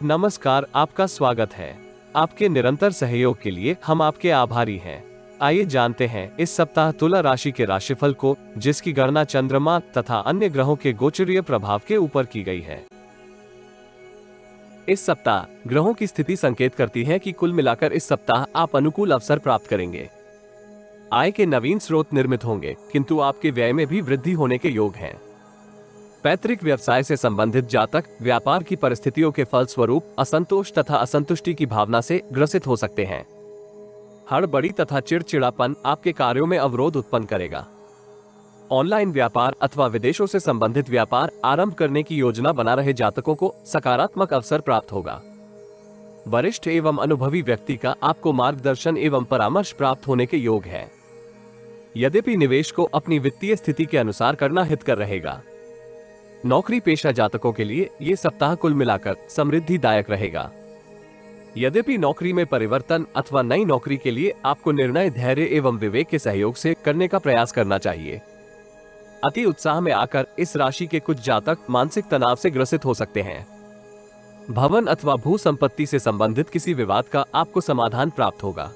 नमस्कार, आपका स्वागत है। आपके निरंतर सहयोग के लिए हम आपके आभारी हैं। आइए जानते हैं इस सप्ताह तुला राशि के राशिफल को, जिसकी गणना चंद्रमा तथा अन्य ग्रहों के गोचरीय प्रभाव के ऊपर की गई है। इस सप्ताह ग्रहों की स्थिति संकेत करती है कि कुल मिलाकर इस सप्ताह आप अनुकूल अवसर प्राप्त करेंगे। आय के नवीन स्रोत निर्मित होंगे, किंतु आपके व्यय में भी वृद्धि होने के योग हैं। पैतृक व्यवसाय से संबंधित जातक व्यापार की परिस्थितियों के फलस्वरूप असंतोष तथा असंतुष्टि की भावना से ग्रसित हो सकते हैं। हड़बड़ी तथा चिड़चिड़ापन आपके कार्यों में अवरोध उत्पन्न करेगा। ऑनलाइन व्यापार अथवा विदेशों से संबंधित व्यापार आरंभ करने की योजना बना रहे जातकों को सकारात्मक अवसर प्राप्त होगा। वरिष्ठ एवं अनुभवी व्यक्ति का आपको मार्गदर्शन एवं परामर्श प्राप्त होने के योग है। यद्यपि निवेश को अपनी वित्तीय स्थिति के अनुसार करना हितकर रहेगा। नौकरी पेशा जातकों के लिए ये सप्ताह कुल मिलाकर समृद्धिदायक रहेगा। यद्यपि नौकरी में परिवर्तन अथवा नई नौकरी के लिए आपको निर्णय धैर्य एवं विवेक के सहयोग से करने का प्रयास करना चाहिए। अति उत्साह में आकर इस राशि के कुछ जातक मानसिक तनाव से ग्रसित हो सकते हैं। भवन अथवा भू संपत्ति से संबंधित किसी विवाद का आपको समाधान प्राप्त होगा।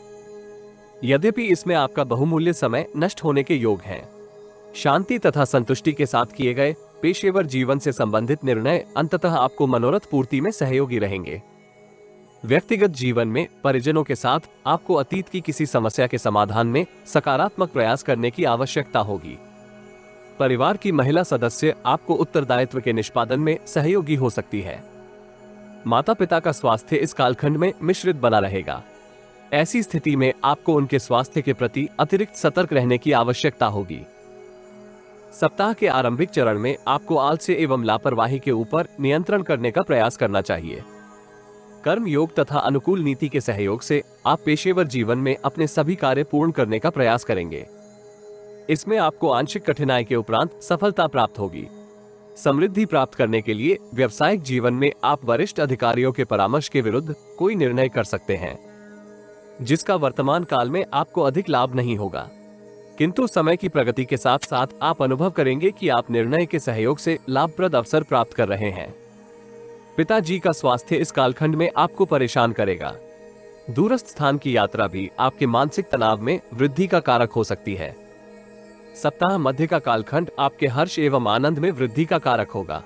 यद्यपि इसमें आपका बहुमूल्य समय नष्ट होने के योग हैं। शांति तथा संतुष्टि के साथ किए गए पेशेवर जीवन से संबंधित निर्णय अंततः आपको मनोरथ पूर्ति में सहयोगी रहेंगे। व्यक्तिगत जीवन में परिजनों के साथ आपको अतीत की किसी समस्या के समाधान में सकारात्मक प्रयास करने की आवश्यकता होगी। परिवार की महिला सदस्य आपको उत्तरदायित्व के निष्पादन में सहयोगी हो सकती है। माता पिता का स्वास्थ्य इस कालखंड में मिश्रित बना रहेगा। ऐसी स्थिति में आपको उनके स्वास्थ्य के प्रति अतिरिक्त सतर्क रहने की आवश्यकता होगी। सप्ताह के आरंभिक चरण में आपको आलस्य एवं लापरवाही के ऊपर नियंत्रण करने का प्रयास करना चाहिए। कर्म योग तथा अनुकूल नीति के सहयोग से आप पेशेवर जीवन में अपने सभी कार्य पूर्ण करने का प्रयास करेंगे। इसमें आपको आंशिक कठिनाई के उपरांत सफलता प्राप्त होगी। समृद्धि प्राप्त करने के लिए व्यावसायिक जीवन में आप वरिष्ठ अधिकारियों के परामर्श के विरुद्ध कोई निर्णय कर सकते हैं, जिसका वर्तमान काल में आपको अधिक लाभ नहीं होगा। किंतु समय की प्रगति के साथ साथ आप अनुभव करेंगे कि आप निर्णय के सहयोग से लाभप्रद अवसर प्राप्त कर रहे हैं। पिताजी का स्वास्थ्य इस कालखंड में आपको परेशान करेगा। दूरस्थ स्थान की यात्रा भी आपके मानसिक तनाव में वृद्धि का कारक हो सकती है। सप्ताह मध्य का कालखंड आपके हर्ष एवं आनंद में वृद्धि का कारक होगा।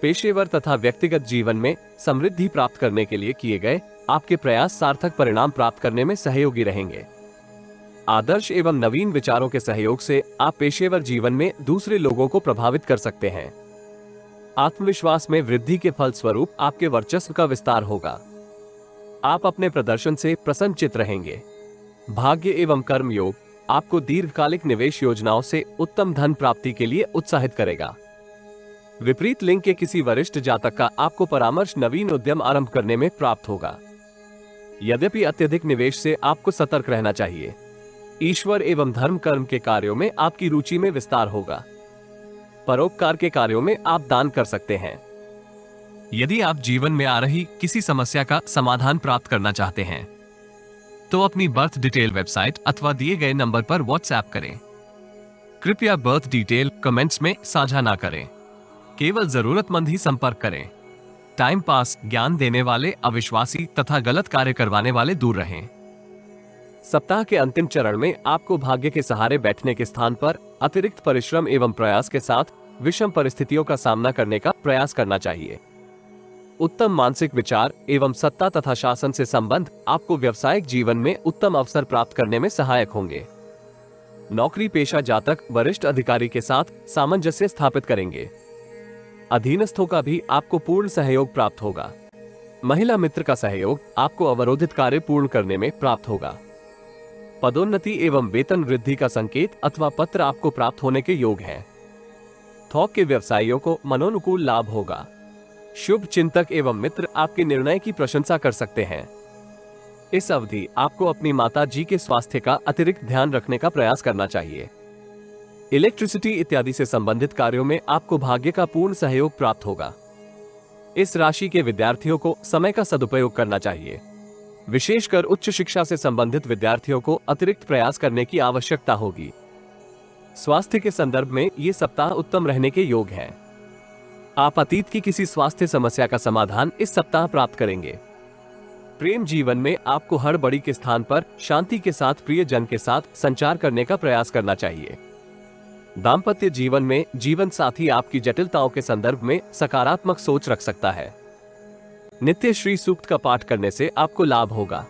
पेशेवर तथा व्यक्तिगत जीवन में समृद्धि प्राप्त करने के लिए किए गए आपके प्रयास सार्थक परिणाम प्राप्त करने में सहयोगी रहेंगे। आदर्श एवं नवीन विचारों के सहयोग से आप पेशेवर जीवन में दूसरे लोगों को प्रभावित कर सकते हैं। आत्मविश्वास में वृद्धि के फलस्वरूप आपके वर्चस्व का विस्तार होगा। आप अपने प्रदर्शन से प्रसन्नचित्त रहेंगे। भाग्य एवं कर्म योग आपको दीर्घकालिक निवेश योजनाओं से उत्तम धन प्राप्ति के लिए उत्साहित करेगा। विपरीत लिंग के किसी वरिष्ठ जातक का आपको परामर्श नवीन उद्यम आरंभ करने में प्राप्त होगा। यद्यपि अत्यधिक निवेश से आपको सतर्क रहना चाहिए। ईश्वर एवं धर्म कर्म के कार्यों में आपकी रुचि में विस्तार होगा। परोपकार के कार्यों में आप दान कर सकते हैं। यदि आप जीवन में आ रही किसी समस्या का समाधान प्राप्त करना चाहते हैं तो अपनी बर्थ डिटेल वेबसाइट अथवा दिए गए नंबर पर व्हाट्सएप करें। कृपया बर्थ डिटेल कमेंट्स में साझा ना करें। केवल जरूरतमंद ही संपर्क करें। टाइम पास, ज्ञान देने वाले अविश्वासी तथा गलत कार्य करवाने वाले दूर रहें। सप्ताह के अंतिम चरण में आपको भाग्य के सहारे बैठने के स्थान पर अतिरिक्त परिश्रम एवं प्रयास के साथ विषम परिस्थितियों का सामना करने का प्रयास करना चाहिए। उत्तम मानसिक विचार एवं सत्ता तथा शासन से संबंध आपको व्यावसायिक जीवन में उत्तम अवसर प्राप्त करने में सहायक होंगे। नौकरी पेशा जातक वरिष्ठ अधिकारी के साथ सामंजस्य स्थापित करेंगे। अधीनस्थों का भी आपको पूर्ण सहयोग प्राप्त होगा। महिला मित्र का सहयोग आपको अवरोधित कार्य पूर्ण करने में प्राप्त होगा। पदोन्नति एवं वेतन वृद्धि का संकेत अथवा पत्र आपको प्राप्त होने के योग हैं। थोक के व्यवसायियों को मनोनुकूल लाभ होगा। शुभ चिंतक एवं मित्र आपके निर्णय की प्रशंसा कर सकते हैं। इस अवधि आपको अपनी माता जी के स्वास्थ्य का अतिरिक्त ध्यान रखने का प्रयास करना चाहिए। इलेक्ट्रिसिटी इत्यादि से संबंधित कार्यों में आपको भाग्य का पूर्ण सहयोग प्राप्त होगा। इस राशि के विद्यार्थियों को समय का सदुपयोग करना चाहिए। विशेषकर उच्च शिक्षा से संबंधित विद्यार्थियों को अतिरिक्त प्रयास करने की आवश्यकता होगी। स्वास्थ्य के संदर्भ में ये सप्ताह उत्तम रहने के योग है। आप अतीत की किसी स्वास्थ्य समस्या का समाधान इस सप्ताह प्राप्त करेंगे। प्रेम जीवन में आपको हर बड़ी के स्थान पर शांति के साथ प्रियजन के साथ संचार करने का प्रयास करना चाहिए। दाम्पत्य जीवन में जीवन साथी आपकी जटिलताओं के संदर्भ में सकारात्मक सोच रख सकता है। नित्य श्री सूक्त का पाठ करने से आपको लाभ होगा।